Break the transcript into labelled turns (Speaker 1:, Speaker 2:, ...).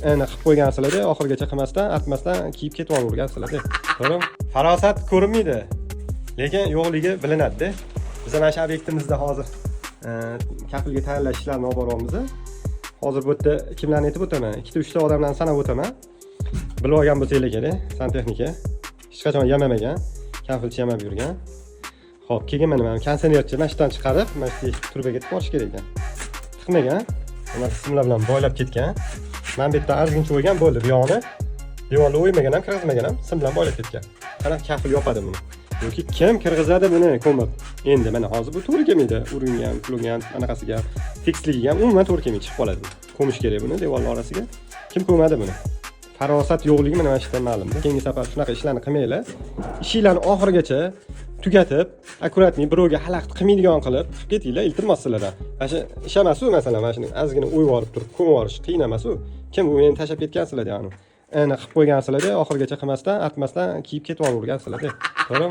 Speaker 1: Ana qilib qo'ygansizlar-da, oxirigacha qilmasdan, atmasdan kiyib ketib olurgansizlar-da. To'g'rimi? Farosat ko'rinmaydi, lekin yo'qligi bilinadi-da. Biz mana shu obyektimizda hozir kafilga tayyorlash ishlarini olib boryapmiz. Hozir bu yerda kimlarni aytib o'taman? 2-3 ta odamlarni sanab o'taman. Bilib olgan bo'lsanglar kerak, santexnika. Hech qachon yamamagan, kafilchi yamab yurgan. Xo'p, keyin mana kondisionerchi mashinadan chiqarib, mana shu turbaga yetib borish kerak ekan. Tiqmagan. Mana simlar bilan boylab ketgan. Men bu yerda arzgincha o'ygan bo'ldi, bu yog'ini. Devorga o'ymagan ham, kirgizmagan ham, sim bilan boylab ketgan. Qara kafil yopadi buni. Yoki kim kirgizadi buni ko'mib. Endi mana hozir bu to'g'ri kelmaydi. Uringan, pulgan, anaqasiga, fiksligiga ham umuman to'g'ri kelmaydi, chiqib qoladi. Ko'mish kerak buni devorlar orasiga. Kim ko'madi buni? Farosat yo'qligi mana shu yerdan ma'lum. Keyingi safar shunaqa ishlarni qilmanglar. Ishinglarni oxirigacha tugatib, akkuratni birovga xalaqit qilmaydigan qilib ketinglar, iltimos sizlardan. Mana shu ish emas-ku, masalan, mana shuni ozgina o'yvorib turib, ko'mib yuborish qiyin emas-ku. Kim u meni tashlab ketgansizlar, ya'ni. Ana qilib qo'ygansizlar-da, oxirigacha qilmasdan, atmasdan kiyib ketib olurgansizlar-da. To'g'rimi?